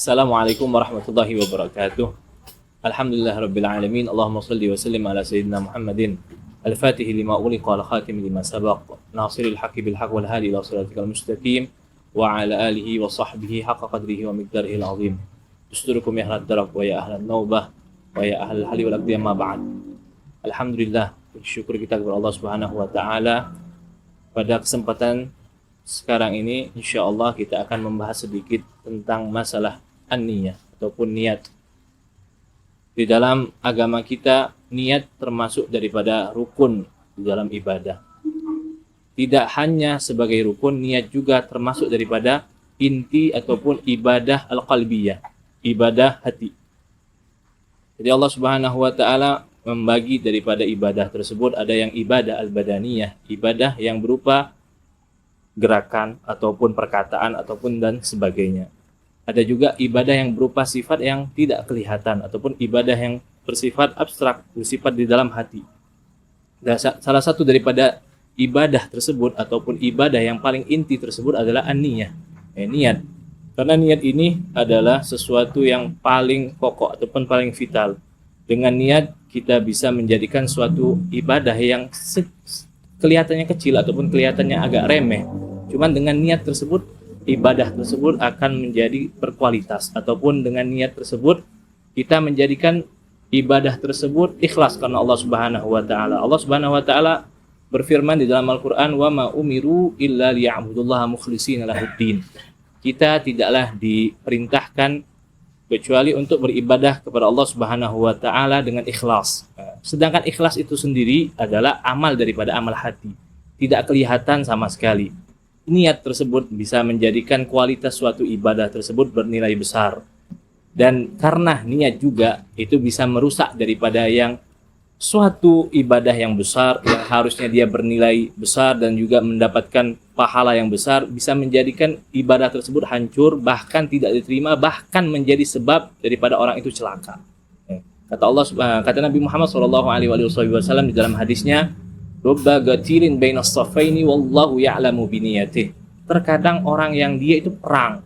Assalamualaikum warahmatullahi wabarakatuh. Alhamdulillah rabbil alamin. Allahumma salli wa sallim ala sayyidina Muhammadin al-fatih lima ughliqa wal khatim lima sabaq nasiril haqqi bil haqq wal hadi ila siratikal mustaqim wa ala alihi wa sahbihi haqqa qadrihi wa miqdarihi al-azim. Usturukum ya ahlat darab wa ya ahlan naubah wa ya ahlal hali wal aqdi amma ba'd. Alhamdulillah, syukur kita kepada Allah Subhanahu wa taala. Pada kesempatan sekarang ini insyaallah kita akan membahas sedikit tentang masalah an-niyah ataupun niat. Di dalam agama kita, niat termasuk daripada rukun di dalam ibadah. Tidak hanya sebagai rukun, niat juga termasuk daripada inti ataupun ibadah al-qalbiyah, ibadah hati. Jadi Allah Subhanahu wa taala membagi daripada ibadah tersebut, ada yang ibadah al-badaniyah, ibadah yang berupa gerakan ataupun perkataan ataupun dan sebagainya. Ada juga ibadah yang berupa sifat yang tidak kelihatan ataupun ibadah yang bersifat abstrak, bersifat di dalam hati. Dan salah satu daripada ibadah tersebut ataupun ibadah yang paling inti tersebut adalah an-niyah, niat. Karena niat ini adalah sesuatu yang paling pokok ataupun paling vital. Dengan niat kita bisa menjadikan suatu ibadah yang kelihatannya kecil ataupun kelihatannya agak remeh. Cuman dengan niat tersebut, ibadah tersebut akan menjadi berkualitas, ataupun dengan niat tersebut kita menjadikan ibadah tersebut ikhlas karena Allah Subhanahu wa taala. Allah Subhanahu wa taala berfirman di dalam Al-Qur'an, "Wa ma umiru illa liya'budullaha mukhlishina lahuddin." Kita tidaklah diperintahkan kecuali untuk beribadah kepada Allah Subhanahu wa taala dengan ikhlas. Sedangkan ikhlas itu sendiri adalah amal daripada amal hati. Tidak kelihatan sama sekali. Niat tersebut bisa menjadikan kualitas suatu ibadah tersebut bernilai besar. Dan karena niat juga itu bisa merusak daripada yang suatu ibadah yang besar yang harusnya dia bernilai besar dan juga mendapatkan pahala yang besar, bisa menjadikan ibadah tersebut hancur, bahkan tidak diterima, bahkan menjadi sebab daripada orang itu celaka. Kata Nabi Muhammad SAW di dalam hadisnya, "Rubba gatilin bainas safaini wallahu ya'lamu biniyatih." Terkadang orang yang dia itu perang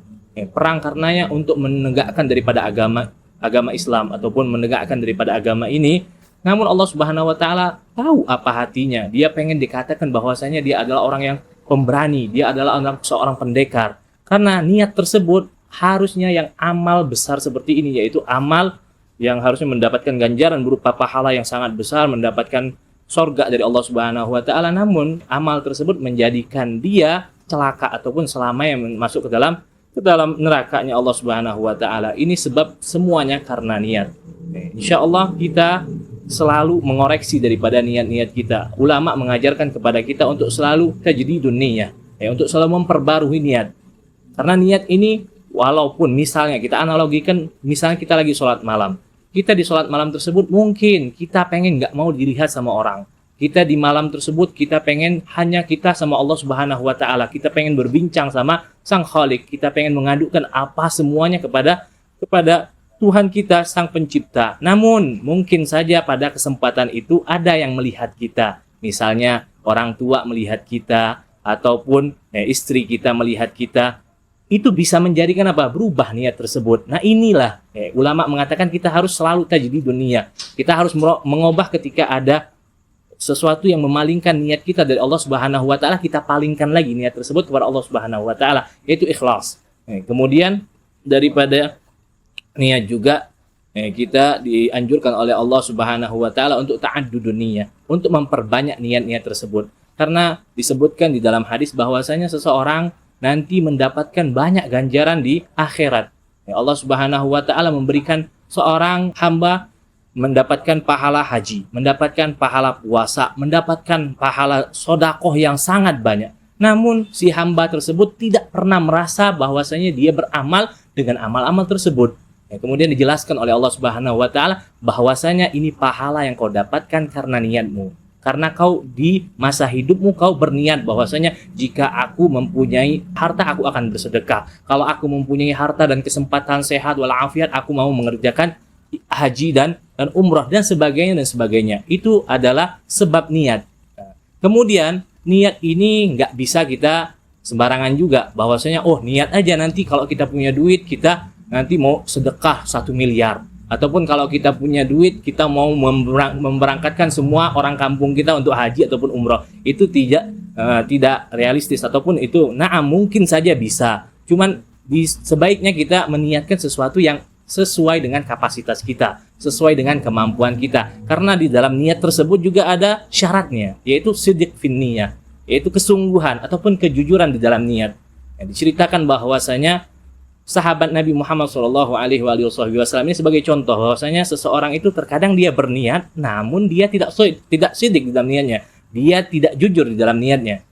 karenanya untuk menegakkan daripada agama Islam ataupun menegakkan daripada agama ini, namun Allah Subhanahu wa taala tahu apa hatinya. Dia pengen dikatakan bahwasanya dia adalah orang yang pemberani, dia adalah seorang pendekar. Karena niat tersebut harusnya yang amal besar seperti ini, yaitu amal yang harusnya mendapatkan ganjaran berupa pahala yang sangat besar, mendapatkan surga dari Allah Subhanahu wa taala, namun amal tersebut menjadikan dia celaka ataupun selamanya masuk ke dalam nerakanya Allah Subhanahu wa taala. Ini sebab semuanya karena niat. Insyaallah kita selalu mengoreksi daripada niat-niat kita. Ulama mengajarkan kepada kita untuk selalu tajdidun niyah, untuk selalu memperbarui niat. Karena niat ini walaupun misalnya kita analogikan, misalnya kita lagi sholat malam. Kita di sholat malam tersebut mungkin kita pengen nggak mau dilihat sama orang. Kita di malam tersebut kita pengen hanya kita sama Allah Subhanahu wa taala. Kita pengen berbincang sama Sang Khalik. Kita pengen mengadukan apa semuanya kepada Tuhan kita, Sang Pencipta. Namun mungkin saja pada kesempatan itu ada yang melihat kita. Misalnya orang tua melihat kita ataupun istri kita melihat kita. Itu bisa menjadikan apa? Berubah niat tersebut. Nah inilah ulama mengatakan kita harus selalu tajdidun niyah. Kita harus mengubah ketika ada sesuatu yang memalingkan niat kita dari Allah Subhanahu wa taala, kita palingkan lagi niat tersebut kepada Allah Subhanahu wa taala, yaitu ikhlas. Kemudian daripada niat juga kita dianjurkan oleh Allah Subhanahu wa taala untuk ta'addudun niyah, untuk memperbanyak niat-niat tersebut. Karena disebutkan di dalam hadis bahwasanya seseorang nanti mendapatkan banyak ganjaran di akhirat. Allah Subhanahu wa taala memberikan seorang hamba mendapatkan pahala haji, mendapatkan pahala puasa, mendapatkan pahala sedekah yang sangat banyak. Namun si hamba tersebut tidak pernah merasa bahwasanya dia beramal dengan amal-amal tersebut. Kemudian dijelaskan oleh Allah Subhanahu wa taala bahwasanya ini pahala yang kau dapatkan karena niatmu. Karena kau di masa hidupmu kau berniat bahwasanya jika aku mempunyai harta aku akan bersedekah. Kalau aku mempunyai harta dan kesempatan sehat walafiat aku mau mengerjakan haji dan umrah dan sebagainya. Itu adalah sebab niat. Kemudian niat ini nggak bisa kita sembarangan juga bahwasanya niat aja nanti kalau kita punya duit kita nanti mau sedekah 1 miliar. Ataupun kalau kita punya duit, kita mau memberangkatkan semua orang kampung kita untuk haji ataupun umroh. Itu tidak realistis, ataupun itu mungkin saja bisa. Cuman sebaiknya kita meniatkan sesuatu yang sesuai dengan kapasitas kita, sesuai dengan kemampuan kita. Karena di dalam niat tersebut juga ada syaratnya, yaitu sidq fin niyah, yaitu kesungguhan ataupun kejujuran di dalam niat. Diceritakan bahwasanya sahabat Nabi Muhammad SAW ini sebagai contoh bahwasanya seseorang itu terkadang dia berniat, namun dia tidak sidq di dalam niatnya, dia tidak jujur di dalam niatnya.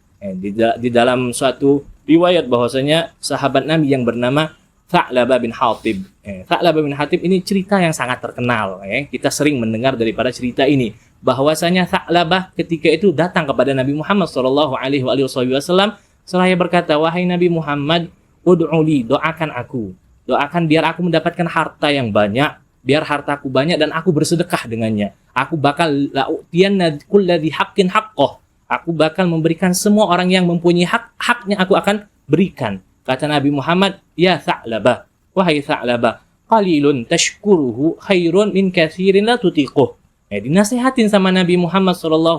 Di dalam suatu riwayat bahwasanya sahabat Nabi yang bernama Tha'labah bin Hatib. Tha'labah bin Hatib ini cerita yang sangat terkenal. Kita sering mendengar daripada cerita ini. Bahwasanya Tha'labah ketika itu datang kepada Nabi Muhammad SAW. Seraya berkata, wahai Nabi Muhammad, ud'uli, doakan aku. Doakan biar aku mendapatkan harta yang banyak. Biar hartaku banyak dan aku bersedekah dengannya. Aku bakal la'utiyanna kulladhi haqqin haqqoh. Aku bakal memberikan semua orang yang mempunyai haknya aku akan berikan. Kata Nabi Muhammad, ya Tha'labah, wahai Tha'labah, qalilun tashkuruhu khairun min katsirin la tutiquh. Dinasihatin sama Nabi Muhammad SAW,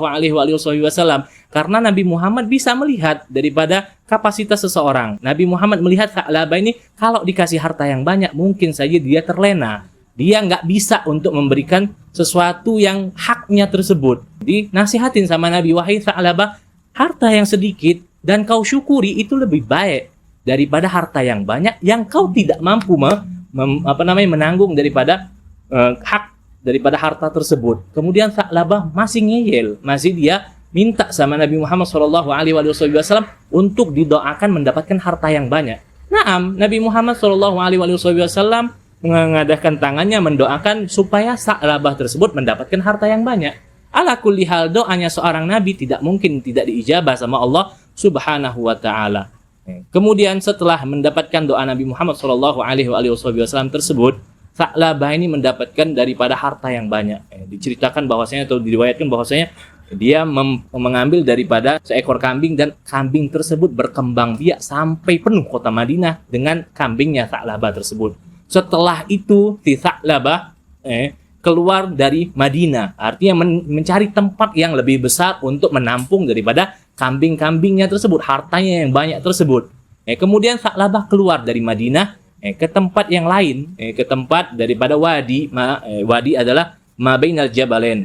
karena Nabi Muhammad bisa melihat daripada kapasitas seseorang. Nabi Muhammad melihat Tha'labah ini kalau dikasih harta yang banyak mungkin saja dia terlena. Dia nggak bisa untuk memberikan sesuatu yang haknya tersebut. Dinasihatin sama Nabi, wahai Tha'labah, harta yang sedikit dan kau syukuri itu lebih baik daripada harta yang banyak yang kau tidak mampu menanggung daripada hak daripada harta tersebut. Kemudian Tha'labah masih ngeyel, masih dia minta sama Nabi Muhammad SAW untuk didoakan mendapatkan harta yang banyak. Nabi Muhammad SAW mengadakan tangannya mendoakan supaya Tha'labah tersebut mendapatkan harta yang banyak. Ala kulli hal, doanya seorang nabi tidak mungkin tidak diijabah sama Allah Subhanahu wa taala. Kemudian setelah mendapatkan doa Nabi Muhammad SAW tersebut, Tha'labah ini mendapatkan daripada harta yang banyak. Diceritakan bahwasanya atau diriwayatkan bahwasanya dia mengambil daripada seekor kambing dan kambing tersebut berkembang biak sampai penuh kota Madinah dengan kambingnya Tha'labah tersebut. Setelah itu si Tha'labah keluar dari Madinah, artinya mencari tempat yang lebih besar untuk menampung daripada kambing-kambingnya tersebut, hartanya yang banyak tersebut. Kemudian Tha'labah keluar dari Madinah ke tempat yang lain, ke tempat daripada wadi. Wadi adalah ma bainal jabalain,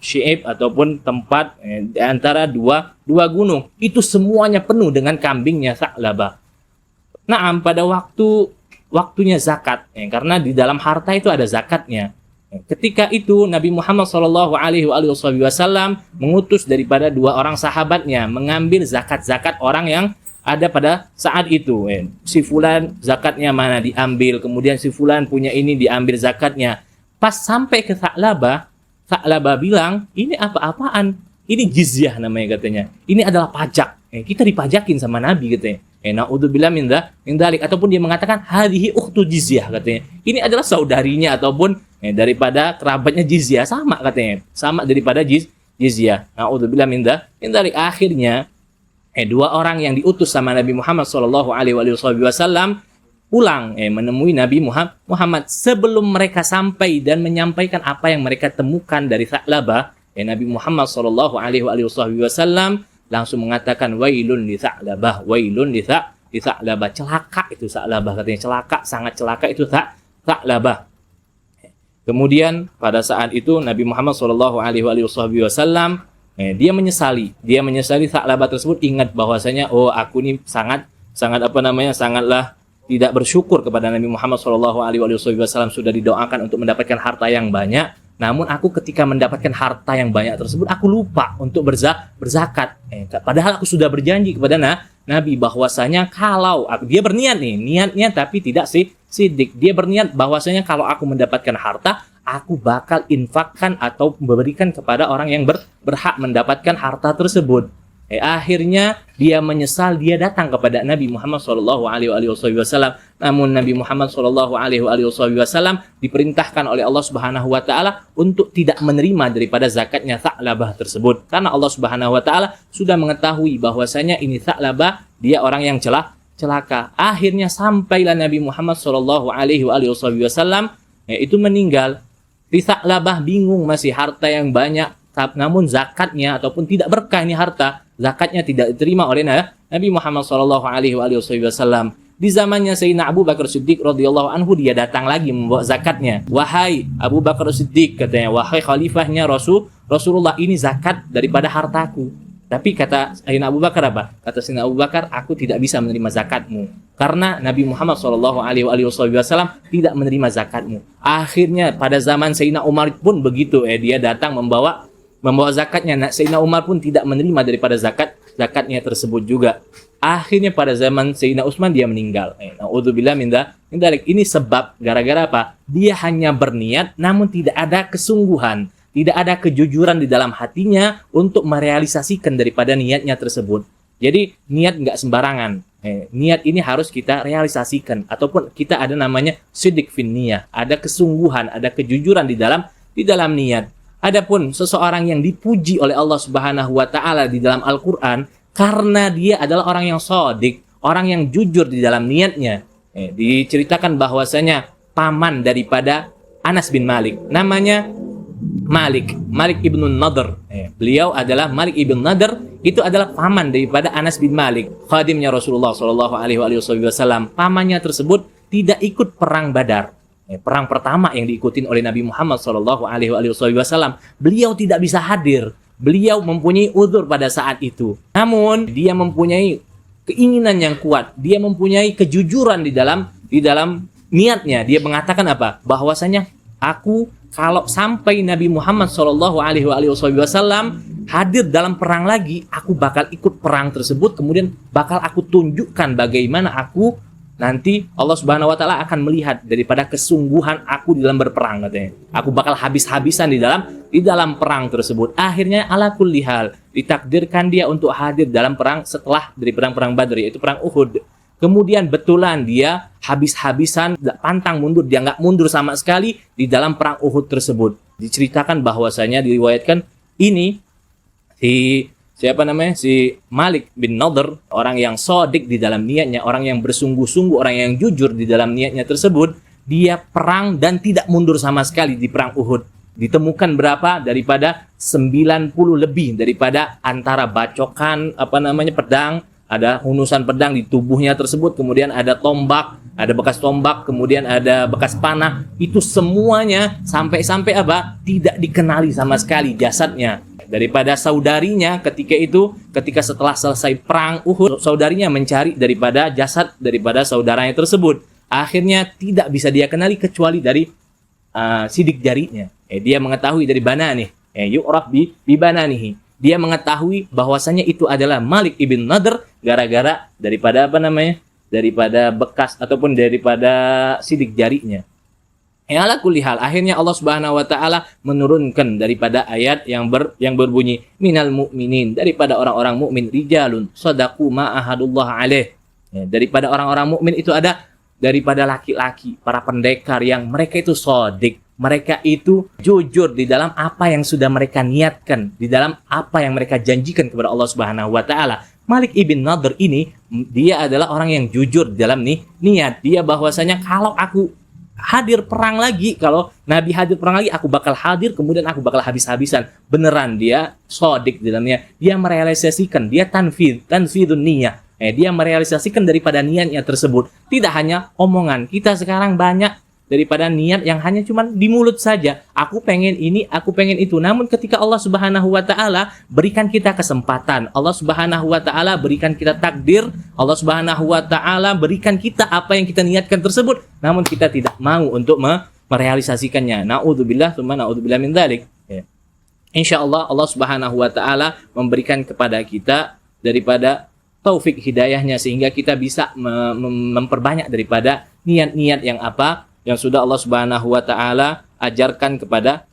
syi'ib ataupun tempat di antara dua gunung. Itu semuanya penuh dengan kambingnya Tha'labah. Pada waktunya zakat, karena di dalam harta itu ada zakatnya. Ketika itu Nabi Muhammad SAW mengutus daripada 2 orang sahabatnya mengambil zakat-zakat orang yang ada pada saat itu. Si fulan zakatnya mana diambil, kemudian si fulan punya ini diambil zakatnya. Pas sampai ke Tha'labah, Tha'labah bilang, ini apa-apaan? Ini jizyah namanya katanya. Ini adalah pajak. Kita dipajakin sama Nabi katanya. Na'udzubillah min dzalik, ataupun dia mengatakan hadhihi ukhtu jizyah katanya. Ini adalah saudarinya ataupun daripada kerabatnya jizyah, sama katanya. Sama daripada jizyah. Na'udzubillah min dzalik. Akhirnya 2 orang yang diutus sama Nabi Muhammad SAW pulang menemui Nabi Muhammad. Sebelum mereka sampai dan menyampaikan apa yang mereka temukan dari Tha'labah, Nabi Muhammad SAW langsung mengatakan wailun li Tha'labah, wailun li Tha'labah, celaka itu Tha'labah katanya, celaka, sangat celaka itu Tha'labah. Kemudian pada saat itu Nabi Muhammad SAW dia menyesali Tha'labah tersebut, ingat bahwasanya aku ini sangatlah tidak bersyukur kepada Nabi Muhammad SAW, sudah didoakan untuk mendapatkan harta yang banyak. Namun aku ketika mendapatkan harta yang banyak tersebut, aku lupa untuk berzakat. Padahal aku sudah berjanji kepada Nabi bahwasanya kalau dia berniat niatnya tapi tidak sidik. Dia berniat bahwasanya kalau aku mendapatkan harta, aku bakal infakkan atau memberikan kepada orang yang berhak mendapatkan harta tersebut. Akhirnya dia menyesal, dia datang kepada Nabi Muhammad SAW. Namun Nabi Muhammad SAW diperintahkan oleh Allah Subhanahu Wa Taala untuk tidak menerima daripada zakatnya Tha'labah tersebut, karena Allah Subhanahu Wa Taala sudah mengetahui bahwasanya ini Tha'labah dia orang yang celaka. Akhirnya sampailah Nabi Muhammad SAW itu meninggal. Tha'labah bingung, masih harta yang banyak, namun zakatnya ataupun tidak berkah ini harta, zakatnya tidak diterima oleh Nabi Muhammad SAW. Di zamannya Sayyidina Abu Bakar Siddiq radhiyallahu anhu, dia datang lagi membawa zakatnya. Wahai Abu Bakar Siddiq, katanya, wahai khalifahnya Rasulullah, ini zakat daripada hartaku. Tapi kata Sayyidina Abu Bakar apa? Kata Sayyidina Abu Bakar, aku tidak bisa menerima zakatmu karena Nabi Muhammad SAW tidak menerima zakatmu. Akhirnya pada zaman Sayyidina Umar pun begitu, dia datang membawa zakatnya. Sayyidina Umar pun tidak menerima daripada zakatnya tersebut juga. Akhirnya pada zaman Sayyidina Utsman dia meninggal. Na'udzubillah min dzalik. Ini sebab gara-gara apa? Dia hanya berniat namun tidak ada kesungguhan, tidak ada kejujuran di dalam hatinya untuk merealisasikan daripada niatnya tersebut. Jadi niat nggak sembarangan. Niat ini harus kita realisasikan, ataupun kita ada namanya siddiq fin niyah, ada kesungguhan, ada kejujuran di dalam niat. Adapun seseorang yang dipuji oleh Allah Subhanahu wa taala di dalam Al-Qur'an karena dia adalah orang yang shadiq, orang yang jujur di dalam niatnya. Diceritakan bahwasanya paman daripada Anas bin Malik namanya Malik ibn Nadr. Beliau adalah Malik ibn Nadr, itu adalah paman daripada Anas bin Malik, khadimnya Rasulullah SAW. Pamannya tersebut tidak ikut perang Badar, perang pertama yang diikutin oleh Nabi Muhammad SAW. Beliau tidak bisa hadir. Beliau mempunyai uzur pada saat itu. Namun dia mempunyai keinginan yang kuat. Dia mempunyai kejujuran di dalam niatnya. Dia mengatakan apa? Bahwasanya aku kalau sampai Nabi Muhammad SAW hadir dalam perang lagi, aku bakal ikut perang tersebut. Kemudian bakal aku tunjukkan bagaimana aku nanti Allah Subhanahu wa taala akan melihat daripada kesungguhan aku di dalam berperang, katanya. Aku bakal habis-habisan di dalam perang tersebut. Akhirnya ala kulli hal ditakdirkan dia untuk hadir dalam perang setelah dari perang Badar, yaitu perang Uhud. Kemudian betulan dia habis-habisan, pantang mundur, dia nggak mundur sama sekali di dalam perang Uhud tersebut. Diceritakan bahwasanya, diriwayatkan ini si Malik bin Nadr, orang yang shadiq di dalam niatnya, orang yang bersungguh-sungguh, orang yang jujur di dalam niatnya tersebut, dia perang dan tidak mundur sama sekali di perang Uhud. Ditemukan berapa? Daripada 90 lebih daripada antara bacokan pedang, ada hunusan pedang di tubuhnya tersebut, kemudian ada tombak, ada bekas tombak, kemudian ada bekas panah. Itu semuanya sampai tidak dikenali sama sekali jasadnya. Daripada saudarinya ketika setelah selesai perang Uhud, saudarinya mencari daripada jasad daripada saudaranya tersebut. Akhirnya tidak bisa dia kenali kecuali dari sidik jarinya. Dia mengetahui dari banani, yu'raf bi bananihi. Dia mengetahui bahwasanya itu adalah Malik ibn Nadr gara-gara daripada daripada bekas ataupun daripada sidik jarinya. Ala kulli hal, akhirnya Allah Subhanahu wa taala menurunkan daripada ayat yang berbunyi minal mu'minin, daripada orang-orang mukmin rijalun shadaqu ma ahadullah alaih. Daripada orang-orang mukmin itu ada daripada laki-laki, para pendekar yang mereka itu shadiq, mereka itu jujur di dalam apa yang sudah mereka niatkan, di dalam apa yang mereka janjikan kepada Allah Subhanahu wa taala. Malik ibn Nadr ini dia adalah orang yang jujur di dalam niat dia, bahwasanya kalau aku hadir perang lagi, kalau Nabi hadir perang lagi, aku bakal hadir, kemudian aku bakal habis-habisan. Beneran dia shadiq di dalamnya. Dia merealisasikan, dia tanfidun niyah. Dia merealisasikan daripada niatnya tersebut. Tidak hanya omongan. Kita sekarang banyak daripada niat yang hanya cuma di mulut saja. Aku pengen ini, aku pengen itu. Namun ketika Allah Subhanahu wa taala berikan kita kesempatan, Allah Subhanahu wa taala berikan kita takdir, Allah Subhanahu wa taala berikan kita apa yang kita niatkan tersebut, namun kita tidak mau untuk merealisasikannya. Na'udzubillah tsumma na'udzubillah min dzalik. Insyaallah Allah Subhanahu wa taala memberikan kepada kita daripada taufik hidayahnya sehingga kita bisa memperbanyak daripada niat-niat yang sudah Allah Subhanahu wa taala ajarkan kepada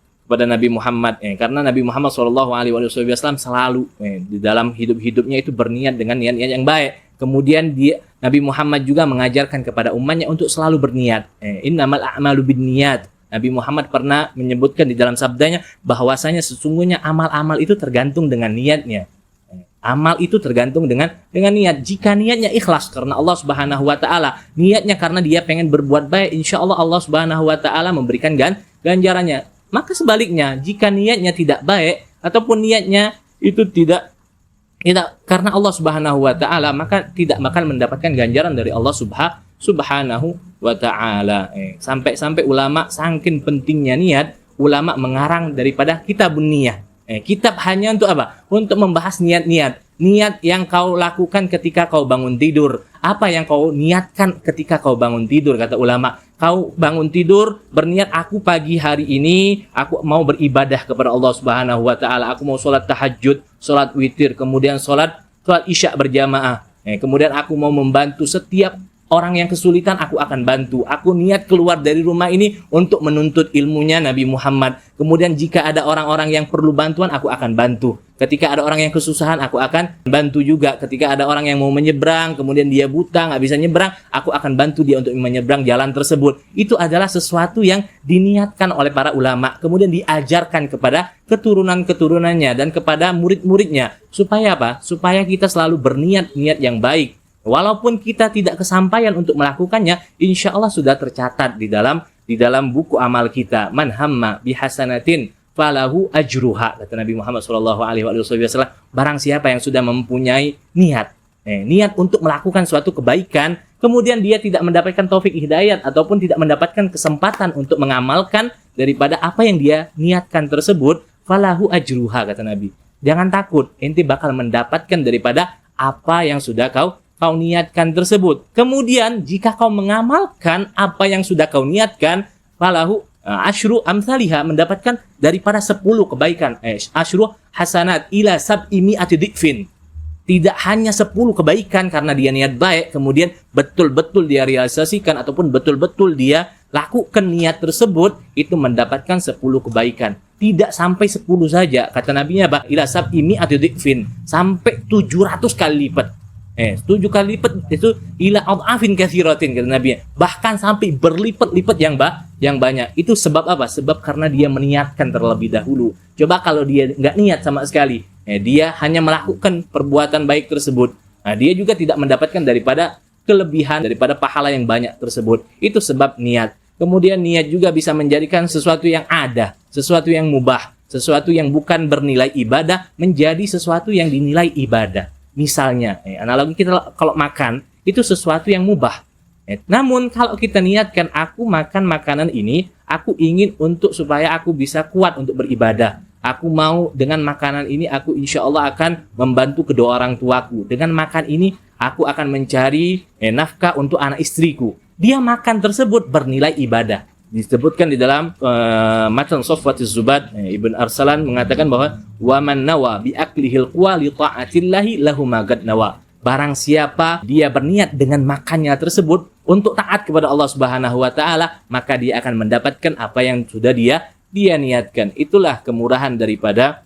Nabi Muhammad. Karena Nabi Muhammad SAW selalu di dalam hidup-hidupnya itu berniat dengan niat-niat yang baik. Kemudian Nabi Muhammad juga mengajarkan kepada umatnya untuk selalu berniat. Innamal a'malu binniyat. Nabi Muhammad pernah menyebutkan di dalam sabdanya bahwasanya sesungguhnya amal-amal itu tergantung dengan niatnya. Amal itu tergantung dengan niat. Jika niatnya ikhlas karena Allah Subhanahu wa taala, niatnya karena dia pengen berbuat baik, insya Allah Allah Subhanahu wa taala memberikan ganjarannya. Maka sebaliknya, jika niatnya tidak baik ataupun niatnya itu tidak karena Allah Subhanahu wa taala, maka tidak akan mendapatkan ganjaran dari Allah Subhanahu wa taala. Sampai-sampai ulama saking pentingnya niat, ulama mengarang daripada kitabun niyah. Kitab hanya untuk apa? Untuk membahas niat-niat. Niat yang kau lakukan ketika kau bangun tidur. Apa yang kau niatkan ketika kau bangun tidur, kata ulama. Kau bangun tidur berniat, aku pagi hari ini aku mau beribadah kepada Allah Subhanahu wa taala. Aku mau sholat tahajud, sholat witir, kemudian sholat isya berjamaah. Kemudian aku mau membantu setiap orang yang kesulitan, aku akan bantu. Aku niat keluar dari rumah ini untuk menuntut ilmunya Nabi Muhammad. Kemudian jika ada orang-orang yang perlu bantuan, aku akan bantu. Ketika ada orang yang kesusahan, aku akan bantu juga. Ketika ada orang yang mau menyeberang, kemudian dia buta, nggak bisa nyeberang, aku akan bantu dia untuk menyeberang jalan tersebut. Itu adalah sesuatu yang diniatkan oleh para ulama. Kemudian diajarkan kepada keturunan-keturunannya dan kepada murid-muridnya. Supaya apa? Supaya kita selalu berniat-niat yang baik. Walaupun kita tidak kesampaian untuk melakukannya, insya Allah sudah tercatat di dalam buku amal kita. Man hamma bihasanatin falahu ajruha, kata Nabi Muhammad SAW. Barang siapa yang sudah mempunyai niat untuk melakukan suatu kebaikan, kemudian dia tidak mendapatkan taufik hidayat ataupun tidak mendapatkan kesempatan untuk mengamalkan daripada apa yang dia niatkan tersebut, falahu ajruha, kata Nabi. Jangan takut, ente bakal mendapatkan daripada apa yang sudah kau niatkan tersebut. Kemudian jika kau mengamalkan apa yang sudah kau niatkan, falahu asyru amsalihha, mendapatkan daripada 10 kebaikan. Asyru hasanat ila sab'i mi'ati dhifin. Tidak hanya 10 kebaikan karena dia niat baik, kemudian betul-betul dia realisasikan ataupun betul-betul dia lakukan niat tersebut, itu mendapatkan 10 kebaikan. Tidak sampai 10 saja, kata Nabi-Nya, ila sab'i mi'ati dhifin, sampai 700 kali lipat. 7 kali lipat itu ila adhafin katsiratin, kata Nabi. Bahkan sampai berlipat-lipat yang banyak. Itu sebab apa? Sebab karena dia meniatkan terlebih dahulu. Coba kalau dia nggak niat sama sekali, dia hanya melakukan perbuatan baik tersebut, dia juga tidak mendapatkan daripada kelebihan, daripada pahala yang banyak tersebut. Itu sebab niat. Kemudian niat juga bisa menjadikan sesuatu yang ada, sesuatu yang mubah, sesuatu yang bukan bernilai ibadah menjadi sesuatu yang dinilai ibadah. Misalnya, analogi kita kalau makan, itu sesuatu yang mubah. Namun kalau kita niatkan, aku makan makanan ini, aku ingin supaya aku bisa kuat untuk beribadah. Aku mau dengan makanan ini, aku insya Allah akan membantu kedua orang tuaku. Dengan makan ini, aku akan mencari nafkah untuk anak istriku. Dia makan tersebut bernilai ibadah. Disebutkan di dalam matan Safwatiz Zubad, Ibn Arsalan mengatakan bahwa wa man nawa bi aklihil quwa li ta'atillahi lahu ma qad nawa. Barang siapa dia berniat dengan makannya tersebut untuk taat kepada Allah Subhanahu wa taala, maka dia akan mendapatkan apa yang sudah dia niatkan. Itulah kemurahan daripada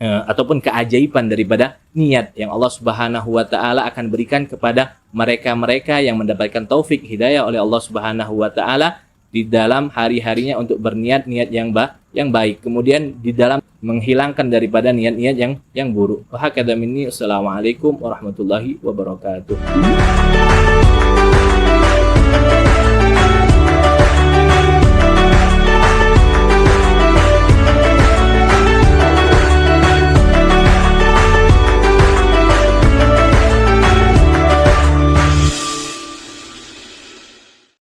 ataupun keajaiban daripada niat yang Allah Subhanahu wa taala akan berikan kepada mereka-mereka yang mendapatkan taufik hidayah oleh Allah Subhanahu wa taala di dalam hari-harinya untuk berniat-niat yang baik. Kemudian di dalam menghilangkan daripada niat-niat yang buruk. Wa hakadha minni. Assalamualaikum warahmatullahi wabarakatuh.